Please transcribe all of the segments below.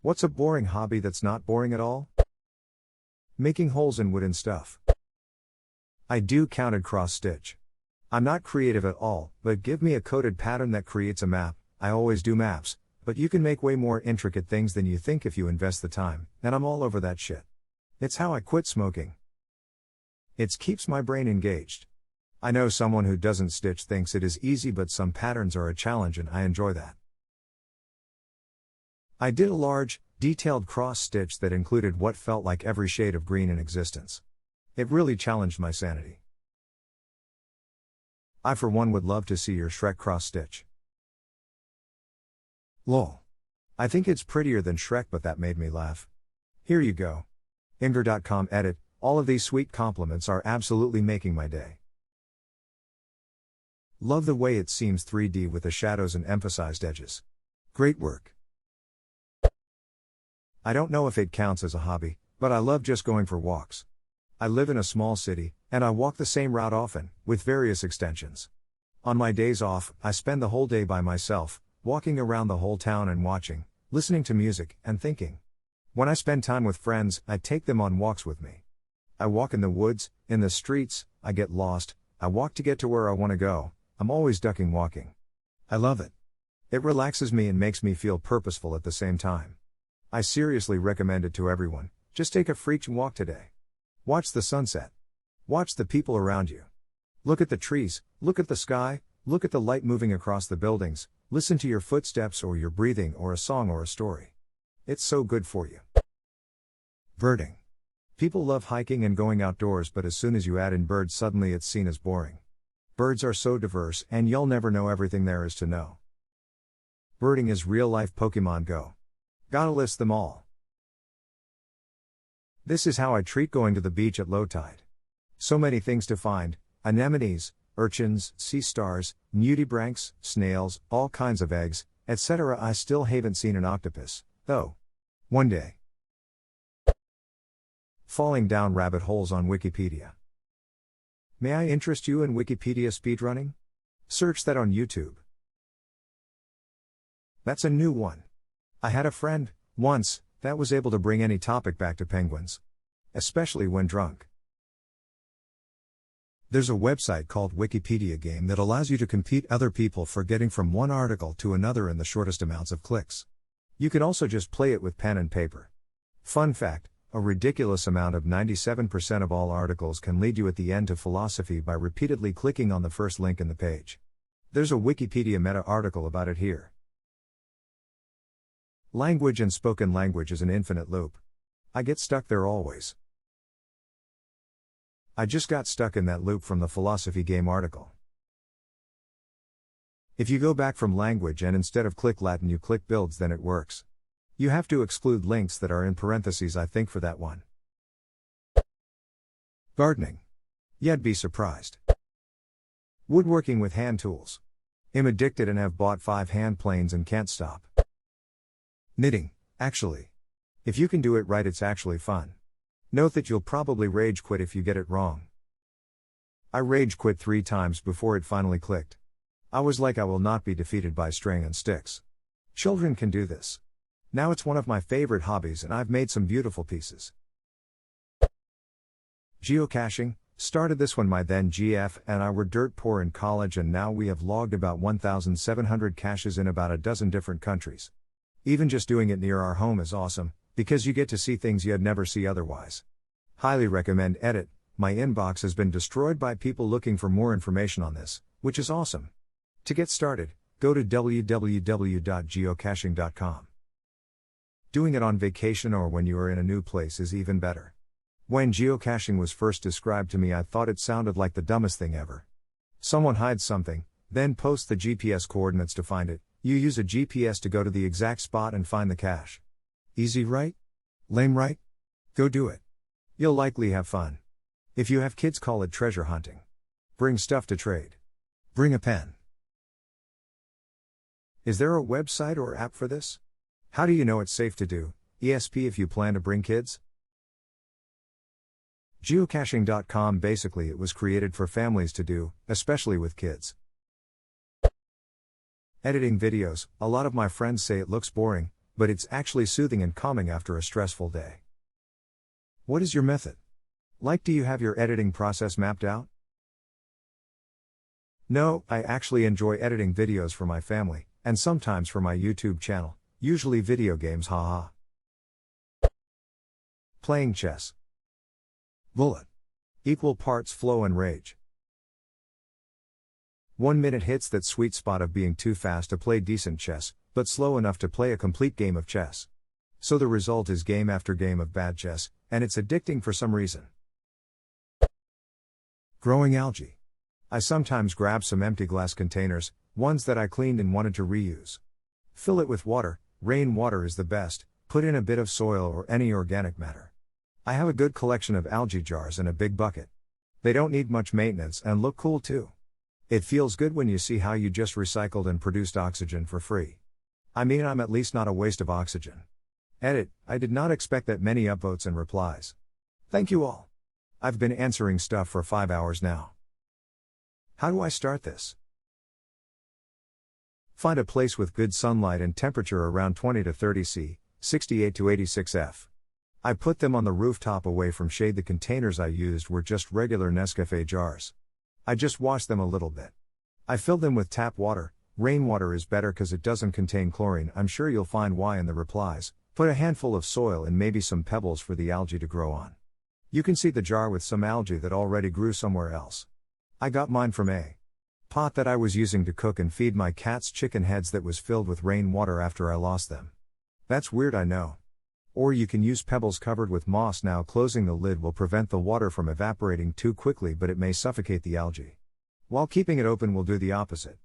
What's a boring hobby that's not boring at all? Making holes in wood and stuff. I do counted cross-stitch. I'm not creative at all, but give me a coded pattern that creates a map. I always do maps, but you can make way more intricate things than you think if you invest the time, and I'm all over that shit. It's how I quit smoking. It keeps my brain engaged. I know someone who doesn't stitch thinks it is easy, but some patterns are a challenge and I enjoy that. I did a large, detailed cross-stitch that included what felt like every shade of green in existence. It really challenged my sanity. I for one would love to see your Shrek cross-stitch. Lol. I think it's prettier than Shrek, but that made me laugh. Here you go. Imgur.com edit, all of these sweet compliments are absolutely making my day. Love the way it seems 3D with the shadows and emphasized edges. Great work. I don't know if it counts as a hobby, but I love just going for walks. I live in a small city, and I walk the same route often, with various extensions. On my days off, I spend the whole day by myself, walking around the whole town and watching, listening to music, and thinking. When I spend time with friends, I take them on walks with me. I walk in the woods, in the streets, I get lost, I walk to get to where I want to go, I'm always ducking walking. I love it. It relaxes me and makes me feel purposeful at the same time. I seriously recommend it to everyone, just take a freaking walk today. Watch the sunset. Watch the people around you. Look at the trees, look at the sky, look at the light moving across the buildings, listen to your footsteps or your breathing or a song or a story. It's so good for you. Birding. People love hiking and going outdoors, but as soon as you add in birds, suddenly it's seen as boring. Birds are so diverse and you'll never know everything there is to know. Birding is real-life Pokemon Go. Gotta list them all. This is how I treat going to the beach at low tide. So many things to find: anemones, urchins, sea stars, nudibranchs, snails, all kinds of eggs, etc. I still haven't seen an octopus, though. One day. Falling down rabbit holes on Wikipedia. May I interest you in Wikipedia speedrunning? Search that on YouTube. That's a new one. I had a friend, once, that was able to bring any topic back to penguins. Especially when drunk. There's a website called Wikipedia Game that allows you to compete other people for getting from one article to another in the shortest amounts of clicks. You can also just play it with pen and paper. Fun fact, a ridiculous amount of 97% of all articles can lead you at the end to philosophy by repeatedly clicking on the first link in the page. There's a Wikipedia meta article about it here. Language and spoken language is an infinite loop. I get stuck there always. I just got stuck in that loop from the philosophy game article. If you go back from language and instead of click Latin you click builds, then it works. You have to exclude links that are in parentheses, I think, for that one. Gardening. You'd be surprised. Woodworking with hand tools. I'm addicted and have bought 5 hand planes and can't stop. Knitting, actually. If you can do it right, it's actually fun. Note that you'll probably rage quit if you get it wrong. I rage quit 3 times before it finally clicked. I was like, I will not be defeated by string and sticks. Children can do this. Now it's one of my favorite hobbies and I've made some beautiful pieces. Geocaching. Started this when my then GF and I were dirt poor in college, and now we have logged about 1,700 caches in about a dozen different countries. Even just doing it near our home is awesome, because you get to see things you'd never see otherwise. Highly recommend. Edit, my inbox has been destroyed by people looking for more information on this, which is awesome. To get started, go to www.geocaching.com. Doing it on vacation or when you are in a new place is even better. When geocaching was first described to me, I thought it sounded like the dumbest thing ever. Someone hides something, then posts the GPS coordinates to find it. You use a GPS to go to the exact spot and find the cache. Easy, right? Lame, right? Go do it. You'll likely have fun. If you have kids, call it treasure hunting. Bring stuff to trade. Bring a pen. Is there a website or app for this? How do you know it's safe to do, ESP, if you plan to bring kids? Geocaching.com. Basically, it was created for families to do, especially with kids. Editing videos. A lot of my friends say it looks boring, but it's actually soothing and calming after a stressful day. What is your method? Do you have your editing process mapped out? No, I actually enjoy editing videos for my family, and sometimes for my YouTube channel, usually video games, haha. Playing chess. Bullet. Equal parts flow and rage. 1 minute hits that sweet spot of being too fast to play decent chess, but slow enough to play a complete game of chess. So the result is game after game of bad chess, and it's addicting for some reason. Growing algae. I sometimes grab some empty glass containers, ones that I cleaned and wanted to reuse. Fill it with water, rainwater is the best, put in a bit of soil or any organic matter. I have a good collection of algae jars and a big bucket. They don't need much maintenance and look cool too. It feels good when you see how you just recycled and produced oxygen for free. I mean, I'm at least not a waste of oxygen. Edit, I did not expect that many upvotes and replies. Thank you all. I've been answering stuff for 5 hours now. How do I start this? Find a place with good sunlight and temperature around 20 to 30 C, 68 to 86 F. I put them on the rooftop away from shade. The containers I used were just regular Nescafe jars. I just washed them a little bit. I filled them with tap water. Rainwater is better because it doesn't contain chlorine. I'm sure you'll find why in the replies. Put a handful of soil and maybe some pebbles for the algae to grow on. You can see the jar with some algae that already grew somewhere else. I got mine from a pot that I was using to cook and feed my cat's chicken heads that was filled with rainwater after I lost them. That's weird, I know. Or you can use pebbles covered with moss. Now closing the lid will prevent the water from evaporating too quickly, but it may suffocate the algae. While keeping it open will do the opposite.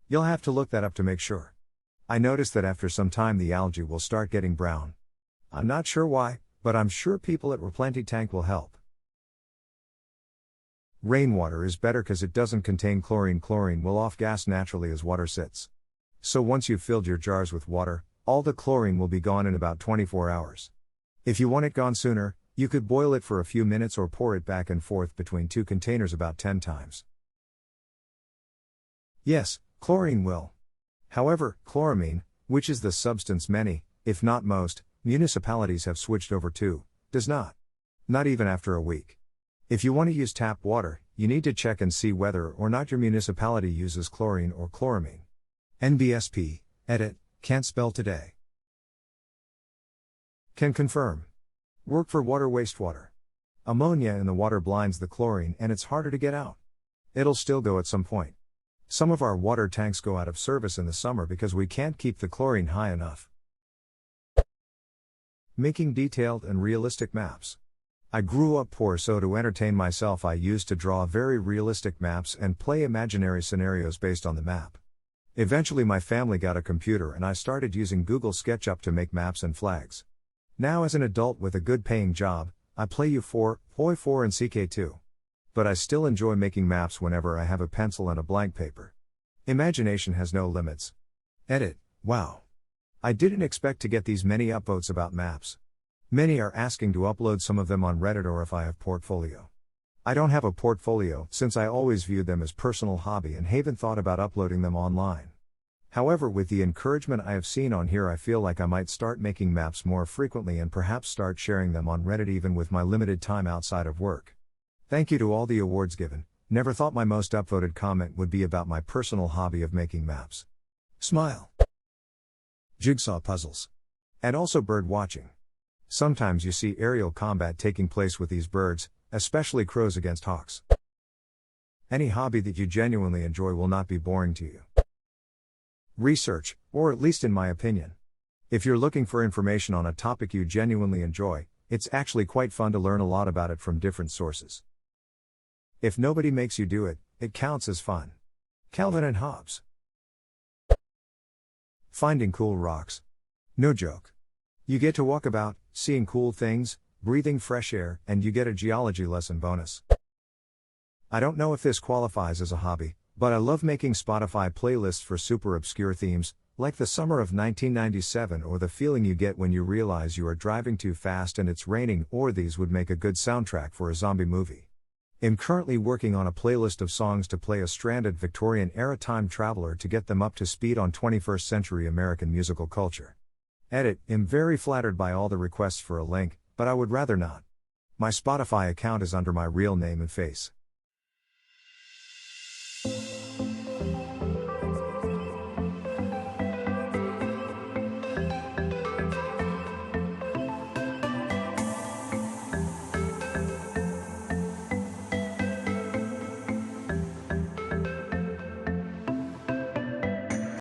You'll have to look that up to make sure. I noticed that after some time the algae will start getting brown. I'm not sure why, but I'm sure people at Replenty Tank will help. Rainwater is better because it doesn't contain chlorine. Chlorine will off-gas naturally as water sits. So once you've filled your jars with water, all the chlorine will be gone in about 24 hours. If you want it gone sooner, you could boil it for a few minutes or pour it back and forth between 2 containers about 10 times. Yes, chlorine will. However, chloramine, which is the substance many, if not most, municipalities have switched over to, does not. Not even after a week. If you want to use tap water, you need to check and see whether or not your municipality uses chlorine or chloramine. NBSP, edit, can't spell today. Can confirm. Work for water wastewater. Ammonia in the water blinds the chlorine and it's harder to get out. It'll still go at some point. Some of our water tanks go out of service in the summer because we can't keep the chlorine high enough. Making detailed and realistic maps. I grew up poor, so to entertain myself I used to draw very realistic maps and play imaginary scenarios based on the map. Eventually my family got a computer and I started using Google SketchUp to make maps and flags. Now as an adult with a good paying job, I play U4, Hoi4 and CK2. But I still enjoy making maps whenever I have a pencil and a blank paper. Imagination has no limits. Edit, wow. I didn't expect to get these many upvotes about maps. Many are asking to upload some of them on Reddit or if I have portfolio. I don't have a portfolio since I always viewed them as personal hobby and haven't thought about uploading them online. However, with the encouragement I have seen on here, I feel like I might start making maps more frequently and perhaps start sharing them on Reddit even with my limited time outside of work. Thank you to all the awards given. Never thought my most upvoted comment would be about my personal hobby of making maps. Smile. Jigsaw puzzles. And also bird watching. Sometimes you see aerial combat taking place with these birds, especially crows against hawks. Any hobby that you genuinely enjoy will not be boring to you. Research, or at least in my opinion. If you're looking for information on a topic you genuinely enjoy, it's actually quite fun to learn a lot about it from different sources. If nobody makes you do it, it counts as fun. Calvin and Hobbes. Finding cool rocks. No joke. You get to walk about, seeing cool things, breathing fresh air, and you get a geology lesson bonus. I don't know if this qualifies as a hobby, but I love making Spotify playlists for super obscure themes, like the summer of 1997 or the feeling you get when you realize you are driving too fast and it's raining, or these would make a good soundtrack for a zombie movie. I'm currently working on a playlist of songs to play a stranded Victorian-era time traveler to get them up to speed on 21st century American musical culture. Edit, I'm very flattered by all the requests for a link, but I would rather not. My Spotify account is under my real name and face.